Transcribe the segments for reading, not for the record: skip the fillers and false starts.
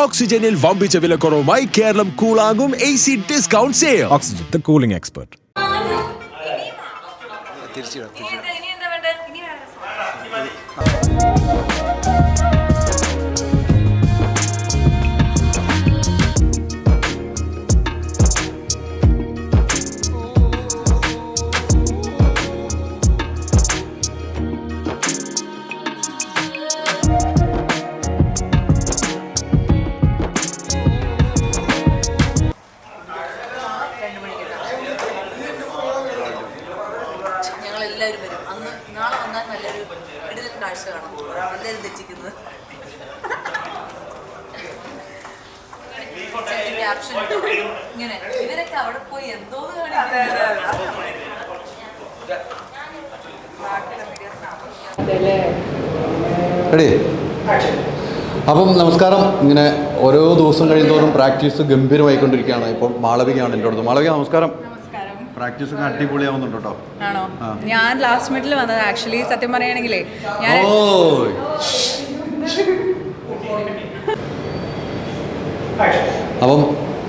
ഓക്സിജനിൽ വമ്പിച്ച വിലക്കുറവുമായി കേരളം കൂളാകും AC discount sale. Oxygen, the cooling expert. എല്ലാവരും വരും. അന്ന് നാളെ വന്നാൽ നല്ലൊരു ഇടയിൽ കാഴ്ച കാണാം. എല്ലാവരും തെറ്റിക്കുന്നത് ക്യാപ്ഷൻ ഇങ്ങനെ ഇവരൊക്കെ അവിടെ പോയി എന്തോന്ന് റെഡി. അപ്പം നമസ്കാരം. ഇങ്ങനെ ഓരോ ദിവസം കഴിയുന്നതോറും പ്രാക്ടീസ് ഗംഭീരമായിക്കൊണ്ടിരിക്കുകയാണ്. ഇപ്പം മാളവികയാണ് എൻ്റെ അടുത്ത്. മാളവിക നമസ്കാരം. പ്രാക്ടീസ് ഒക്കെ അടിപൊളിയാവുന്നുണ്ട് കേട്ടോ. ആണോ? ഞാൻ ലാസ്റ്റ് മിനിറ്റിൽ വന്നത്. ആക്ച്വലി സത്യം പറയുകയാണെങ്കിലേ അപ്പം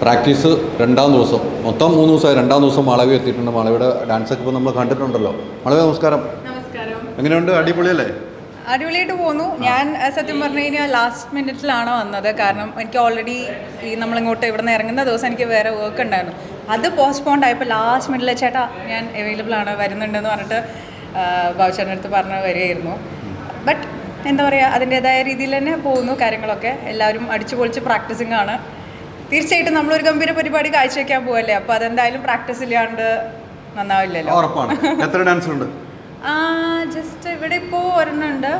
പ്രാക്ടീസ് രണ്ടാം ദിവസം, മൊത്തം 3 ദിവസമായി. രണ്ടാം ദിവസം മാളവിക എത്തിയിട്ടുണ്ട്. മാളവിയുടെ ഡാൻസ് ഒക്കെ ഇപ്പോൾ നമ്മൾ കണ്ടിട്ടുണ്ടല്ലോ. മാളവിക നമസ്കാരം. എങ്ങനെയുണ്ട്? അടിപൊളിയല്ലേ? അടിപൊളിയായിട്ട് പോകുന്നു. ഞാൻ സത്യം പറഞ്ഞു കഴിഞ്ഞാൽ ലാസ്റ്റ് മിനിറ്റിലാണ് വന്നത്. കാരണം എനിക്ക് ഓൾറെഡി ഈ നമ്മളിങ്ങോട്ട് ഇവിടെ നിന്ന് ഇറങ്ങുന്ന ദിവസം എനിക്ക് വേറെ വർക്ക് ഉണ്ടായിരുന്നു. അത് പോസ്റ്റ്പോണ്ട് ആയപ്പോൾ ലാസ്റ്റ് മിനിറ്റിൽ ചേട്ടാ ഞാൻ അവൈലബിൾ ആണ്, വരുന്നുണ്ടെന്ന് പറഞ്ഞിട്ട് ബാബുച്ചേട്ടൻ്റെ അടുത്ത് പറഞ്ഞ് വരികയായിരുന്നു. ബട്ട് എന്താ പറയുക, അതിൻ്റേതായ രീതിയിൽ തന്നെ പോകുന്നു കാര്യങ്ങളൊക്കെ. എല്ലാവരും അടിച്ചു പൊളിച്ച് പ്രാക്ടീസിങ് ആണ്. തീർച്ചയായിട്ടും നമ്മളൊരു ഗംഭീര പരിപാടി കാഴ്ചവെക്കാൻ പോകല്ലേ. അപ്പോൾ അതെന്തായാലും പ്രാക്ടീസ് ഇല്ലാണ്ട് നന്നാവില്ലല്ലോ. ഉറപ്പാണ്. എത്ര ഡാൻസ് ഉണ്ട്? ജസ്റ്റ് ഇവിടെ ഇപ്പോൾ ഒരെണ്ണമുണ്ട്,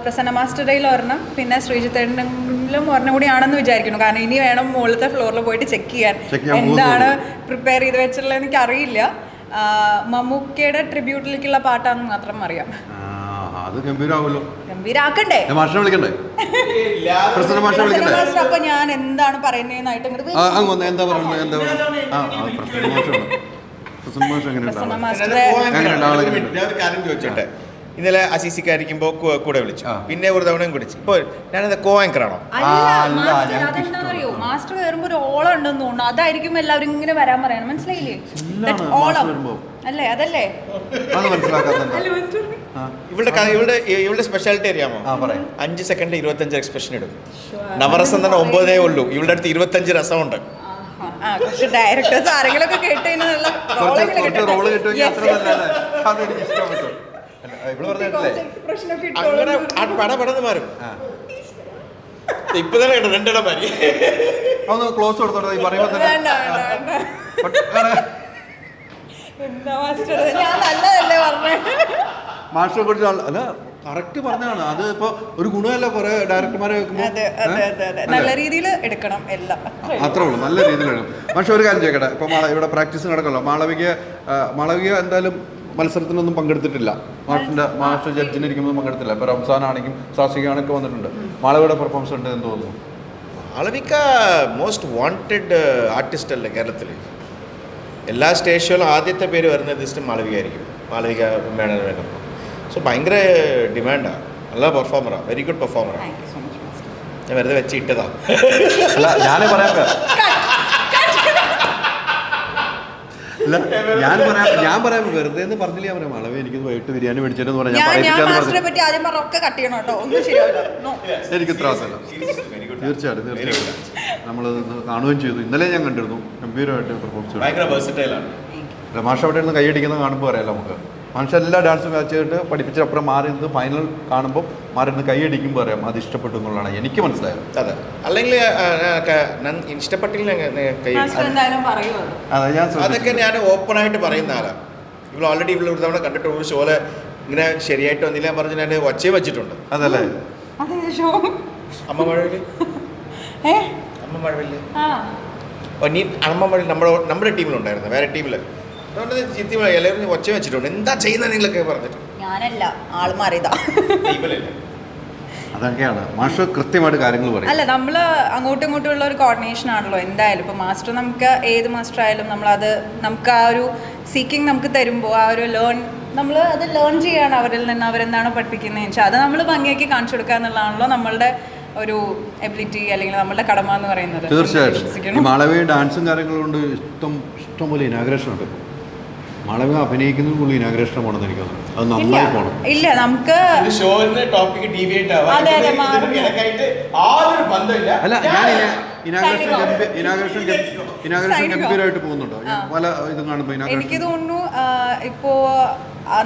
പ്രസന്ന മാസ്റ്ററുടെയിൽ ഒരെണ്ണം, പിന്നെ ശ്രീജിത്തേട്ടനിലും ഒരെണ്ണം കൂടിയാണെന്ന് വിചാരിക്കുന്നു. കാരണം ഇനി വേണം മുകളിലത്തെ ഫ്ലോറിൽ പോയിട്ട് ചെക്ക് ചെയ്യാൻ എന്താണ് പ്രിപ്പയർ ചെയ്ത് വെച്ചിട്ടുള്ളത് എനിക്ക് അറിയില്ല. മമ്മൂക്കയുടെ ട്രിബ്യൂട്ടിലേക്കുള്ള പാട്ടാണെന്ന് മാത്രം അറിയാം. ഗംഭീരാക്കണ്ടേ? അപ്പൊ ഞാൻ എന്താണ് പറയുന്നതെന്നായിട്ട് ഇന്നലെ അസീസിക്കായിരിക്കുമ്പോൾ കൂടെ വിളിച്ചു, പിന്നെ ഒരു തവണയും കുടിച്ചു. ഇപ്പോൾ ഞാനെന്താ കോ ആങ്കറാണോ? അതെന്താണെന്നറിയോ, മാസ്റ്റർ കയറുമ്പോ ഒരു ഓളം ഉണ്ടെന്ന് തോന്നുന്നു. അതായിരിക്കും എല്ലാവരും ഇങ്ങനെ വരാൻ പറയണം. മനസ്സിലായില്ലേ? ഓളം അല്ലേ? അതല്ലേ ഇവളുടെ സ്പെഷ്യാലിറ്റി അറിയാമോ? 5 സെക്കൻഡ് 25 എക്സ്പ്രഷൻ ഇടും. നവരസം തന്നെ 9 ഉള്ളൂ. ഇവളുടെ അടുത്ത് 25 രസമുണ്ട്. ഡയറക്ടേഴ്സ് ആരെങ്കിലൊക്കെ കേട്ടുകഴിഞ്ഞാൽ പടപടന്ന് മാറും. ഇപ്പൊ തന്നെ കേട്ടോ രണ്ടിടം മാറി. ക്ലോസ് കൊടുത്തോട്ടെ ഈ പറയുമ്പോ തന്നെ. മാസ്റ്ററെ കുറിച്ച് അല്ല കറക്റ്റ് പറഞ്ഞാണ്. അത് ഇപ്പൊ ഒരു ഗുണമല്ല. കുറെ ഡയറക്ടർമാരെ നല്ല രീതിയിൽ എടുക്കണം എല്ലാം. അത്രേ ഉള്ളൂ, നല്ല രീതിയിൽ എടുക്കണം. പക്ഷെ ഒരു കാര്യം ചോദിക്കട്ടെ, ഇപ്പൊ ഇവിടെ പ്രാക്ടീസ് നടക്കല്ലോ. മാളവിക എന്തായാലും മത്സരത്തിനൊന്നും പങ്കെടുത്തിട്ടില്ല. മാസ്റ്റർ ജഡ്ജിനിരിക്കുമ്പോൾ പങ്കെടുത്തില്ല. ഇപ്പൊ റംസാൻ ആണെങ്കിലും സാസികയാണൊക്കെ വന്നിട്ടുണ്ട്. മാളവിയുടെ പെർഫോമൻസ് ഉണ്ട് എന്ന് തോന്നുന്നു. മാളവിക മോസ്റ്റ് വാണ്ടഡ് ആർട്ടിസ്റ്റ് അല്ലേ കേരളത്തിൽ. എല്ലാ സ്റ്റേഷനിലും ആദ്യത്തെ പേര് വരുന്നത് ലിസ്റ്റ് മാളവിക ആയിരിക്കും. മാളവിക വേണം. സോ ഭയങ്കര ഡിമാൻഡാണ്. നല്ല പെർഫോമറാണ്, വെരി ഗുഡ് പെർഫോമറാണ്. ഞാൻ വെറുതെ വെച്ച് ഇട്ടതാ. അല്ല ഞാനേ പറയാം ഞാൻ പറയാം വെറുതെ എന്ന് പറഞ്ഞില്ല. പറയാം മാളവി എനിക്ക് വൈകിട്ട് ബിരിയാണി മേടിച്ചെന്ന് പറഞ്ഞാൽ എനിക്ക് ത്രാസല്ല. തീർച്ചയായിട്ടും നമ്മളത് കാണുകയും ചെയ്തു. ഇന്നലെ ഞാൻ കണ്ടിരുന്നു. ഗംഭീരമായിട്ട് പെർഫോമൻസ്. മാഷ് അവിടെ നിന്ന് കൈയടിക്കുന്നത് കാണുമ്പോൾ അറിയാലോ നമുക്ക്. മനുഷ്യ എല്ലാ ഡാൻസും വെച്ചിട്ട് പഠിപ്പിച്ചപ്പുറം മാറി നിന്ന് ഫൈനൽ കാണുമ്പോൾ മാറി നിന്ന് കൈയടിക്കുമ്പോൾ അറിയാം അത് ഇഷ്ടപ്പെട്ടു എന്നുള്ളതാണ് എനിക്ക് മനസ്സിലായത്. അതെ, അല്ലെങ്കിൽ ഇഷ്ടപ്പെട്ടില്ല അതൊക്കെ ഞാൻ ഓപ്പണായിട്ട് പറയുന്ന ആളാണ്. ഇവൾ ഓൾറെഡി ഇവിടെ ഒരു തവണ കണ്ടിട്ട് ഒരു ഷോയില് ഇങ്ങനെ ശരിയായിട്ട് വന്നില്ല പറഞ്ഞ് ഞാൻ ഒച്ചയും വെച്ചിട്ടുണ്ട്. അതല്ലേ അമ്മ മഴവില് അമ്മ മഴ നമ്മുടെ ടീമിലുണ്ടായിരുന്നു. വേറെ ടീമില് എല്ലാവരും ഒച്ച വെച്ചിട്ടുണ്ട്. എന്താ ചെയ്യുന്നത് നിങ്ങളൊക്കെ പറഞ്ഞിട്ട്. ഞാനല്ല, ആൾ മാറിയതാ. അതൊക്കെയാണ് മാസ്റ്റർ കൃത്യമായിട്ട് കാര്യങ്ങൾ പറയും. അല്ല, നമ്മൾ അങ്ങോട്ടും ഇങ്ങോട്ടും ഉള്ള ഒരു കോർഡിനേഷൻ ആണല്ലോ എന്തായാലും. ഇപ്പോൾ മാസ്റ്റർ നമുക്ക് ഏത് മാസ്റ്റർ ആയാലും നമ്മളത് നമുക്ക് ആ ഒരു സീക്കിങ് നമുക്ക് തരുമ്പോൾ ആ ഒരു നമ്മൾ അത് ലേൺ ചെയ്യാണ് അവരിൽ നിന്ന്. അവരെന്താണോ പഠിപ്പിക്കുന്നതെന്ന് വെച്ചാൽ അത് നമ്മൾ ഭംഗിയാക്കി കാണിച്ചു കൊടുക്കുക എന്നുള്ളതാണല്ലോ നമ്മളുടെ ഒരു എബിലിറ്റി അല്ലെങ്കിൽ നമ്മളുടെ കടമ എന്ന് പറയുന്നത്. തീർച്ചയായിട്ടും ഈ മാളവിക ഡാൻസും കാര്യങ്ങളും കൊണ്ട് ഇഷ്ടംപോലെ ഇനാഗ്രേഷൻ ഉണ്ട്. മാളവിക അഭിനയിക്കുന്നത് കൂടുതൽ ഇനാഗ്രേഷൻ പോകണമെന്ന് എനിക്ക് തോന്നുന്നു. അത് നന്നായി പോകണം. ഇല്ല നമുക്ക് ടോപ്പിക് ഡീവിയേറ്റ് അല്ല ഞാൻ ഇനാഗ്രേഷൻ ഗംഭീരമായിട്ട് പോകുന്നുണ്ടോ? പല ഇത് കാണുമ്പോൾ എനിക്ക് തോന്നുന്നു ഇപ്പോൾ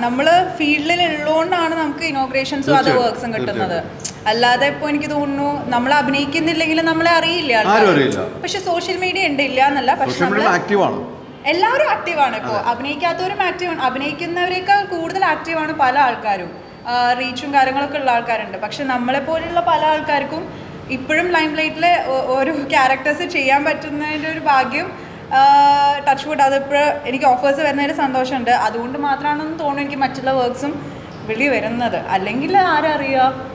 നമ്മൾ ഫീൽഡിലുള്ളതുകൊണ്ടാണ് നമുക്ക് ഇനോഗ്രേഷൻസും അത് വർക്ക്സും കിട്ടുന്നത്. അല്ലാതെ ഇപ്പോൾ എനിക്ക് തോന്നുന്നു നമ്മൾ അഭിനയിക്കുന്നില്ലെങ്കിൽ നമ്മളെ അറിയില്ല. പക്ഷെ സോഷ്യൽ മീഡിയ ഉണ്ട്, ഇല്ല എന്നല്ല. പക്ഷെ എല്ലാവരും ആക്റ്റീവാണ്. ഇപ്പോൾ അഭിനയിക്കാത്തവരും ആക്റ്റീവാണ്. അഭിനയിക്കുന്നവരേക്കാൾ കൂടുതൽ ആക്റ്റീവാണ് പല ആൾക്കാരും. റീച്ചും കാര്യങ്ങളൊക്കെ ഉള്ള ആൾക്കാരുണ്ട്. പക്ഷെ നമ്മളെപ്പോലുള്ള പല ആൾക്കാർക്കും ഇപ്പോഴും ലൈം ലൈറ്റിലെ ഓരോ ക്യാരക്ടേഴ്സ് ചെയ്യാൻ പറ്റുന്നതിൻ്റെ ഒരു ഭാഗ്യം, ടച്ച് വുഡ്, അതിപ്പോൾ എനിക്ക് ഓഫേഴ്സ് വരുന്നതിൽ സന്തോഷമുണ്ട്. അതുകൊണ്ട് മാത്രമാണെന്ന് തോന്നുന്നു എനിക്ക് മറ്റുള്ള വർക്ക്സും വിളി വരുന്നത്. അല്ലെങ്കിൽ ആരറിയുക,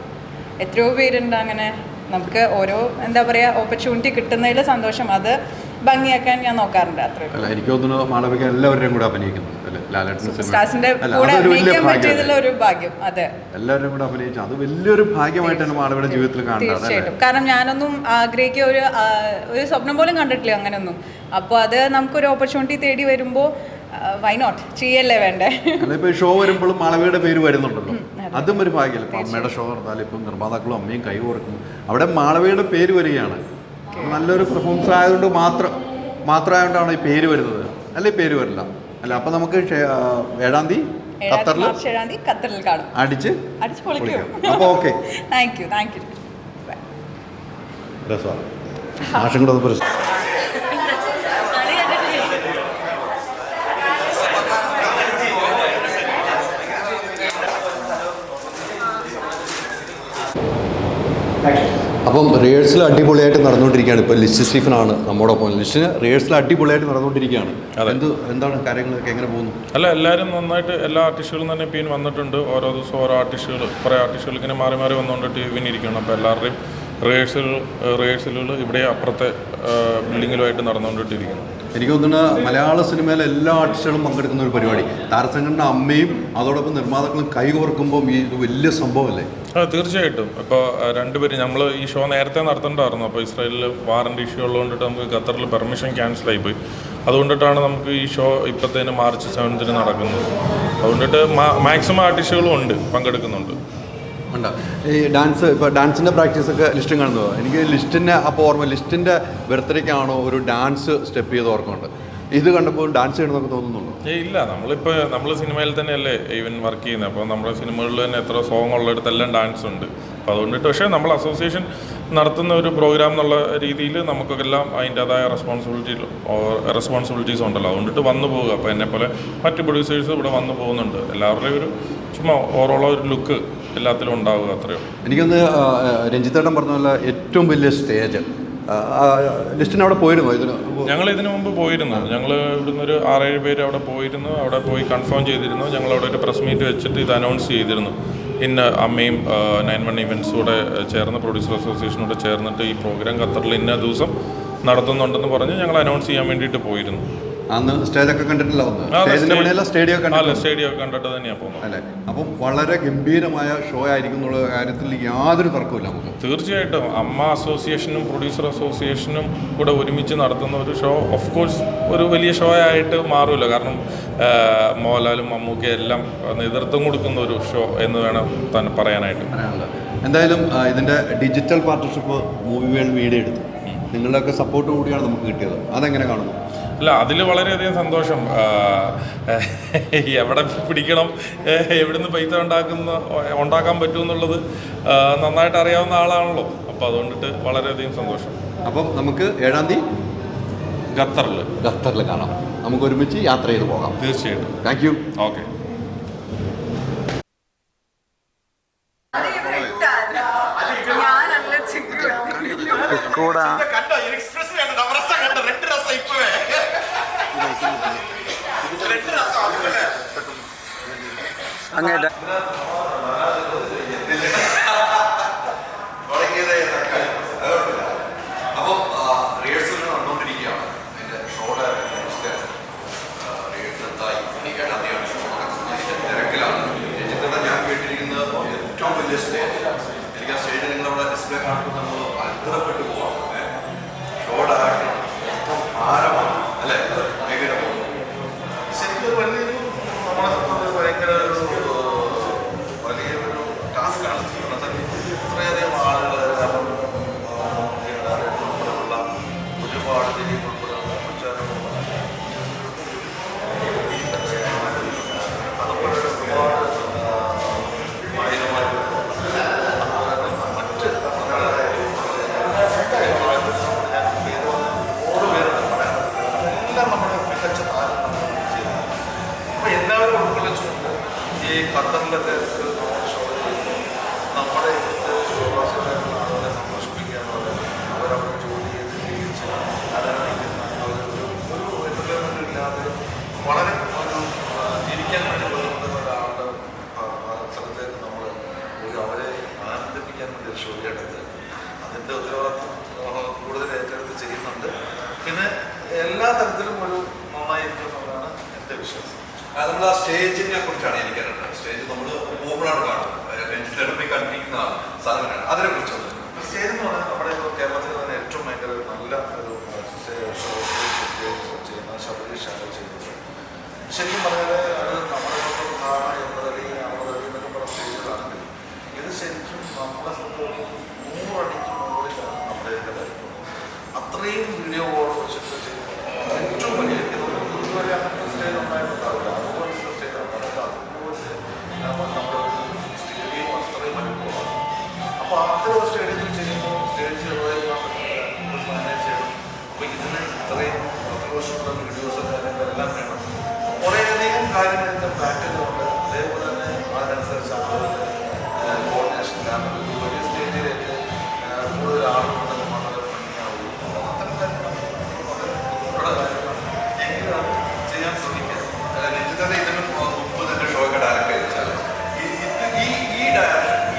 എത്രയോ പേരുണ്ട് അങ്ങനെ. നമുക്ക് ഓരോ എന്താ പറയുക ഓപ്പർച്യൂണിറ്റി കിട്ടുന്നതിൽ സന്തോഷം, അത് ഭംഗിയാക്കാൻ ഞാൻ നോക്കാറുണ്ട്. അത്രയും എനിക്ക് തോന്നുന്നു മാളവിക എല്ലാവരുടെയും കൂടെ അഭിനയിക്കുന്നത് സ്റ്റാർസിന്റെ കൂടെ അഭിനയിക്കാൻ പറ്റിയതിൽ ഒരു ഭാഗ്യം. അതെ, എല്ലാവരും കൂടെ അഭിനയിച്ചു, അത് വലിയൊരു ഭാഗ്യമായിട്ടാണ് മാളവിയുടെ ജീവിതത്തിൽ കാണുന്നത്. തീർച്ചയായിട്ടും. കാരണം ഞാനൊന്നും ആഗ്രഹിക്കുക ഒരു സ്വപ്നം പോലും കണ്ടിട്ടില്ല അങ്ങനെയൊന്നും. അപ്പോൾ അത് നമുക്കൊരു ഓപ്പർച്യൂണിറ്റി തേടി വരുമ്പോൾ വൈ നോട്ട് ചെയ്യല്ലേ വേണ്ടേ. ഇപ്പൊ ഷോ വരുമ്പോഴും മാളവിയുടെ പേര് വരുന്നുണ്ടല്ലോ, അതും ഒരു ഭാഗ്യമല്ല. ഇപ്പം അമ്മയുടെ ഷോ നടത്താലും ഇപ്പം നിർമ്മാതാക്കളും അമ്മയും കൈ കൊടുക്കുന്നു, അവിടെ മാളവിയുടെ പേര് വരികയാണ്. നല്ലൊരു പെർഫോമൻസ് ആയതുകൊണ്ട് മാത്രമായതുകൊണ്ടാണ് ഈ പേര് വരുന്നത്, അല്ലെ? പേര് വരില്ല അല്ല. അപ്പം നമുക്ക് 7-ാം തീയതി ഖത്തറിൽ കാണും. അടിച്ച് പൊളിക്കും. അപ്പോൾ ഓക്കെ, താങ്ക് യു. ആശം കൂടെ അപ്പം റിഹേഴ്സൽ അടിപൊളിയായിട്ട് നടന്നുകൊണ്ടിരിക്കുകയാണ്. ഇപ്പോൾ ലിസ്റ്റ് സ്റ്റീഫനാണ് നമ്മോടൊപ്പം. ലിസ്റ്റിന് റിഹേഴ്സൽ അടിപൊളിയായിട്ട് നടന്നുകൊണ്ടിരിക്കുകയാണ്. എന്താണ് കാര്യങ്ങളൊക്കെ, എങ്ങനെ പോകുന്നു? അല്ല, എല്ലാവരും നന്നായിട്ട്, എല്ലാ ആർട്ടിസ്റ്റുകളും തന്നെ ഇപ്പോൾ വന്നിട്ടുണ്ട്. ഓരോ ദിവസവും ഓരോ ആർട്ടിസ്റ്റുകൾ, കുറേ ആർട്ടിസ്റ്റുകൾ ഇങ്ങനെ മാറി മാറി വന്നുകൊണ്ടിട്ട് ഇവൻ ഇരിക്കണം. അപ്പോൾ എല്ലാവരുടെയും റിഹേഴ്സലുകൾ ഇവിടെ അപ്പുറത്തെ ബിൽഡിങ്ങിലുമായിട്ട് നടന്നുകൊണ്ടിട്ടിരിക്കുന്നു. എനിക്ക് തോന്നുന്നു മലയാള സിനിമയിലെ എല്ലാ ആർട്ടിസ്റ്റുകളും പങ്കെടുക്കുന്ന ഒരു പരിപാടി. താരസംഘടന അമ്മയും അതോടൊപ്പം നിർമ്മാതാക്കളും കൈകോർക്കുമ്പോൾ ഈ വലിയ സംഭവമല്ലേ? തീർച്ചയായിട്ടും. ഇപ്പോൾ രണ്ടുപേരും നമ്മൾ ഈ ഷോ നേരത്തെ നടത്തേണ്ടായിരുന്നു. അപ്പോൾ ഇസ്രായേലിൽ വാറൻ്റ് ഇഷ്യൂ ഉള്ളതുകൊണ്ടിട്ട് നമുക്ക് ഖത്തറിൽ പെർമിഷൻ ക്യാൻസലായി പോയി. അതുകൊണ്ടിട്ടാണ് നമുക്ക് ഈ ഷോ ഇപ്പോഴത്തേന് മാർച്ച് 7 നടക്കുന്നത്. അതുകൊണ്ടിട്ട് മാക്സിമം ആർട്ടിസ്റ്റുകളും ഉണ്ട്, പങ്കെടുക്കുന്നുണ്ട്. ഉണ്ട്. ഈ ഡാൻസ്, ഇപ്പോൾ ഡാൻസിൻ്റെ പ്രാക്ടീസൊക്കെ ലിസ്റ്റും കാണുന്നത് എനിക്ക് ലിസ്റ്റിൻ്റെ അപ്പോൾ ഓർമ്മ, ലിസ്റ്റിൻ്റെ ബർത്ത്ഡേക്കാണോ ഒരു ഡാൻസ് സ്റ്റെപ്പ് ചെയ്ത് ഓർക്കുന്നുണ്ട്. ഇത് കണ്ടപ്പോൾ ഡാൻസ് ചെയ്യണമെന്നൊക്കെ തോന്നുന്നുള്ളൂ. ഇല്ല, നമ്മൾ സിനിമയിൽ തന്നെയല്ലേ ഈവൻ വർക്ക് ചെയ്യുന്നത്. അപ്പോൾ നമ്മുടെ സിനിമകളിൽ തന്നെ എത്ര സോങ് ഉള്ളിടത്തെല്ലാം ഡാൻസ് ഉണ്ട്. അപ്പോൾ അതുകൊണ്ടിട്ട് പക്ഷേ നമ്മൾ അസോസിയേഷൻ നടത്തുന്ന ഒരു പ്രോഗ്രാം എന്നുള്ള രീതിയിൽ നമുക്കെല്ലാം അതിൻ്റേതായ റെസ്പോൺസിബിലിറ്റീസ് ഉണ്ടല്ലോ. അതുകൊണ്ടിട്ട് വന്നു പോവുക. അപ്പോൾ എന്നെപ്പോലെ മറ്റ് പ്രൊഡ്യൂസേഴ്സ് ഇവിടെ വന്നു പോകുന്നുണ്ട്. എല്ലാവരുടെയും ഒരു ചുമ്മാ ഓവറോൾ ഒരു ലുക്ക് എല്ലാത്തിലും ഉണ്ടാവുക, അത്രയോ. എനിക്കൊന്ന് രഞ്ജിത്തേട്ടൻ പറഞ്ഞ പോലെ ഏറ്റവും വലിയ സ്റ്റേജ് ലിസ്റ്റിന് അവിടെ പോയിരുന്നു. ഞങ്ങൾ ഇതിനു മുമ്പ് പോയിരുന്നു. ഞങ്ങൾ ഇവിടുന്ന് ഒരു 6-7 പേര് അവിടെ പോയിരുന്നു. അവിടെ പോയി കൺഫേം ചെയ്തിരുന്നു. ഞങ്ങൾ അവിടെ ഒരു പ്രസ് മീറ്റ് വെച്ചിട്ട് ഇത് അനൗൺസ് ചെയ്തിരുന്നു. ഇന്ന് അമ്മയും 9-1 ഇവൻറ്റ്സൂടെ ചേർന്ന്, പ്രൊഡ്യൂസർ അസോസിയേഷനോട് ചേർന്നിട്ട് ഈ പ്രോഗ്രാം ഖത്തറിൽ ഇന്ന ദിവസം നടത്തുന്നുണ്ടെന്ന് പറഞ്ഞ് ഞങ്ങൾ അനൗൺസ് ചെയ്യാൻ വേണ്ടിയിട്ട് പോയിരുന്നു. അന്ന് സ്റ്റേജൊക്കെ കണ്ടിട്ടില്ല, സ്റ്റേഡിയം കണ്ടിട്ട് തന്നെയാണ് പോകുന്നത് അല്ലേ? അപ്പം വളരെ ഗംഭീരമായ ഷോ ആയിരിക്കും എന്നുള്ള കാര്യത്തിൽ യാതൊരു തർക്കമില്ല നമുക്ക്. തീർച്ചയായിട്ടും അമ്മ അസോസിയേഷനും പ്രൊഡ്യൂസർ അസോസിയേഷനും കൂടെ ഒരുമിച്ച് നടത്തുന്ന ഒരു ഷോ ഓഫ് കോഴ്സ് ഒരു വലിയ ഷോ ആയിട്ട് മാറുമല്ലോ. കാരണം മോഹൻലാലും മമ്മൂക്കയും എല്ലാം നേതൃത്വം കൊടുക്കുന്ന ഒരു ഷോ എന്ന് വേണം തന്നെ പറയാനായിട്ട്. എന്തായാലും ഇതിൻ്റെ digital partnership movie world video എടുത്തു, നിങ്ങളുടെയൊക്കെ സപ്പോർട്ട് കൂടിയാണ് നമുക്ക് കിട്ടിയത്. അതെങ്ങനെ കാണുന്നു? അല്ല, അതിൽ വളരെയധികം സന്തോഷം. എവിടെ പിടിക്കണം, എവിടുന്ന് പൈസ ഉണ്ടാക്കാൻ പറ്റുമെന്നുള്ളത് നന്നായിട്ട് അറിയാവുന്ന ആളാണല്ലോ. അപ്പോൾ അതുകൊണ്ടിട്ട് വളരെയധികം സന്തോഷം. അപ്പം നമുക്ക് 7-ാം തീയതി ഖത്തറിൽ കാണാം. നമുക്ക് ഒരുമിച്ച് യാത്ര ചെയ്ത് പോകാം. തീർച്ചയായിട്ടും. Thank you. ഓക്കെ. അങ്ങേറ്റ അപ്പം റിഹേഴ്സൽ നടന്നുകൊണ്ടിരിക്കുകയാണ്. അതിൻ്റെ ഷോയുടെ തിരക്കിലാണ്. രഞ്ജിത്തേട്ടൻ ഞാൻ കേട്ടിരിക്കുന്നത് ഏറ്റവും വലിയ സ്റ്റേജ്. എനിക്ക് ആ സ്റ്റേജ് നിങ്ങളവിടെ ഡിസ്പ്ലേ കാണിക്കുന്നത് പിന്നെ എല്ലാ തരത്തിലും ഒരു നന്നായിരിക്കും എന്നുള്ളതാണ് എൻ്റെ വിശ്വാസം. നമ്മൾ ആ സ്റ്റേജിനെ കുറിച്ചാണ് എനിക്കറിയുന്നത്. സ്റ്റേജ് നമ്മൾ ഓപ്പണായിട്ട് കാണും, പോയി കണ്ടിരിക്കുന്ന സാധനമാണ്. അതിനെ കുറിച്ചുള്ളത് സ്റ്റേജ് എന്ന് പറഞ്ഞാൽ നമ്മുടെ ഇപ്പോൾ കേരളത്തിൽ തന്നെ ഏറ്റവും ഭയങ്കര നല്ല ഒരു ഷോ ചെയ്യുന്ന ശബരീഷ് ആണ് ചെയ്യുന്നത്. ശരിക്കും പറഞ്ഞാൽ അത് നമ്മുടെ എന്നതടി എന്നൊക്കെ പറഞ്ഞ സ്റ്റേജുകളാണെങ്കിൽ ഇത് ശരിക്കും നമ്മളെ സംബന്ധിച്ച് 100 അടിക്ക് മുകളിലാണ് നമ്മുടെ ഇതിൻ്റെ കാര്യം. അത്രയും വീഡിയോ വെച്ചിട്ട് ചെയ്യുന്നത് ഏറ്റവും വലിയ ഇതുവരെ അങ്ങനത്തെ സ്റ്റേജ് ഉണ്ടായിട്ടുണ്ടാവില്ല. അതുപോലത്തെ സ്റ്റേജ് ഉണ്ടാവില്ല. അതുപോലെ നമ്മുടെ സ്റ്റേഡിയം അത്രയും വലിപ്പമാണ്. അപ്പോൾ അത്തരം സ്റ്റേഡിയത്തിൽ ചെയ്യുമ്പോൾ സ്റ്റേജ് മാനേജ് ചെയ്യണം. അപ്പോൾ ഇതിന് ഇത്രയും പ്രതിവർഷമുള്ള വീഡിയോസും കാര്യങ്ങളെല്ലാം വേണം. കുറേയധികം കാര്യങ്ങൾ ഇതിൻ്റെ ബാക്കിലുണ്ട്. അതേപോലെ തന്നെ അതിനനുസരിച്ച് ആളുകളുടെ കോർഡിനേഷൻ കാരണം വലിയ സ്റ്റേജിലേക്ക് കൂടുതൽ ആളുകളുടെ വളരെ ഭംഗിയാവുകയും അത്തരം കാര്യങ്ങൾ എങ്ങനെയാണ് ചെയ്യാൻ ശ്രമിക്കുക. രഞ്ജിതന്റെ ഇതിന് മുമ്പ് തന്നെ ഷോയ്ക്ക് ഡയറക്റ്റ് ചെയ്താൽ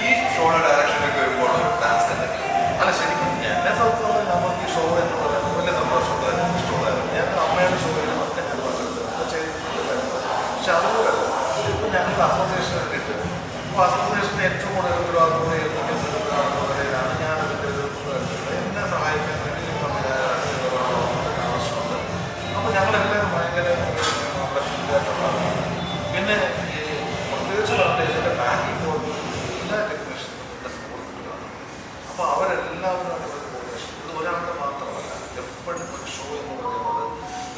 ഈ ഷോയുടെ ഡയറക്ഷനൊക്കെ വരുമ്പോൾ ഡാൻസ് തന്നെ അല്ല ശരിക്കും എന്നെ സംബന്ധിച്ചോളം നമുക്ക് ഈ ഷോ എന്ന് പറയുന്നത് വലിയ സന്തോഷമുള്ള ഇഷ്ടമുള്ളതായിരുന്നു. ഞാൻ അമ്മയുടെ ഷോയിൽ ഒക്കെ ഞാൻ പങ്കെടുത്തത് ചെയ്തിട്ടുണ്ടായിരുന്നു. പക്ഷെ അതുപോലെ ഇപ്പം ഞങ്ങൾക്ക് അസോസിയേഷൻ കിട്ടും. അപ്പോൾ അസോസിയേഷന് ഏറ്റവും കൂടുതൽ ഉത്തരവാദിത്തമാണ് ഞാൻ അതിൻ്റെ എന്നെ സഹായിക്കാൻ വേണ്ടി ആവശ്യമുണ്ട്. അപ്പോൾ ഞങ്ങളെല്ലാവരും ഭയങ്കര നമ്മുടെ ഫീഡായിട്ടുള്ളതാണ്. പിന്നെ ഈ പ്രത്യേകിച്ച് പറഞ്ഞ ഇതിൻ്റെ ബാക്കിൽ പോകുന്ന എല്ലാ ടെക്നീഷ്യനും എൻ്റെ സുഹൃത്തുക്കളാണ്. അപ്പോൾ അവരെല്ലാവരും അവരുടെ കോർഡിനേഷൻ ഇത് ഒരാളുടെ മാത്രമല്ല. എപ്പോഴും ഒരു ഷോ എന്ന് പറയുന്നത്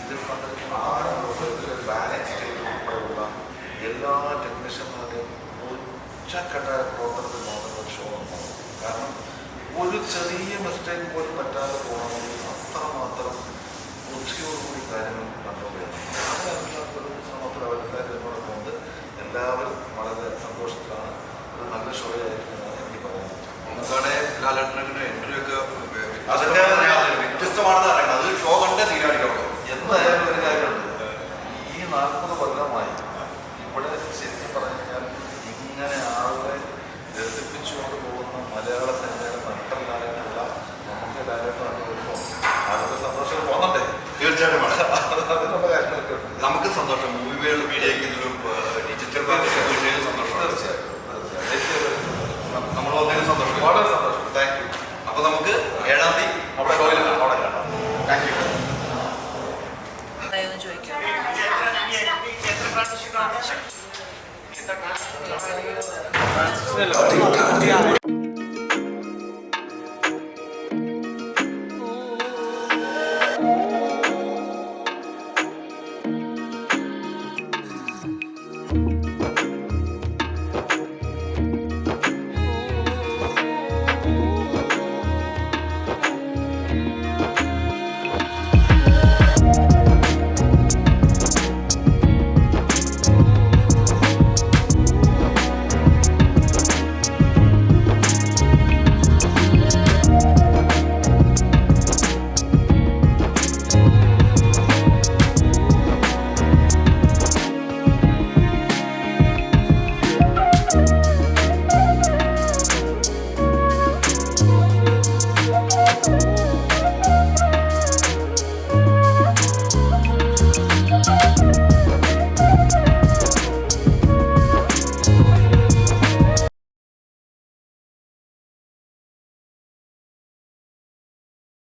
ഇതിൽ പങ്കെടുക്കുന്ന ആളുകൾ ബാലൻസ് ചെയ്ത് ഉൾപ്പെടെയുള്ള എല്ലാ ടെക്നീഷ്യന്മാരുടെയും ഉച്ചക്കട്ടായ പ്രവർത്തനത്തിൽ നോക്കുന്ന ഒരു ഷോ ഉണ്ടാകും. കാരണം ഒരു ചെറിയ മിസ്റ്റേക്ക് പോലും പറ്റാതെ പോകണമെങ്കിൽ അത്രമാത്രം ബുദ്ധിയോടുകൂടി കാര്യങ്ങൾ കണ്ടുകൊണ്ടിരുന്നു. ഒരു ശ്രമത്തിൽ അവരെല്ലാവരും എന്നോടൊപ്പമുണ്ട്. എല്ലാവരും വളരെ സന്തോഷത്തിലാണ്. ഒരു നല്ല ഷോ ആയിരിക്കും എനിക്ക് പറയാൻ പറ്റും. ലാലേട്ടൻ്റെ എൻട്രി ഒക്കെ അതൊക്കെ വ്യത്യസ്തമാണെന്ന് പറയുന്നത്. അത് ഷോ കണ്ടേ തീരുമാനിക്കുള്ളൂ. എന്തായാലും ഒരു കാര്യമുണ്ട്. ഈ 40 കൊല്ലമായി ഇവിടെ ശരിക്കും പറഞ്ഞു കഴിഞ്ഞാൽ ഇങ്ങനെ ആളുകളെ രസിപ്പിച്ചുകൊണ്ട് പോകുന്ന മലയാള സിനിമയുടെ നട്ടലായിട്ടുള്ള നമുക്ക് ലാലേട്ടനാണ് വരുമ്പോൾ ആളുകൾ സന്തോഷം പോകുന്നുണ്ടേ. തീർച്ചയായിട്ടും അതിനുള്ള കാര്യങ്ങളൊക്കെ ഉണ്ട്. നമുക്ക് സന്തോഷം. മൂവി മീഡിയയ്ക്ക്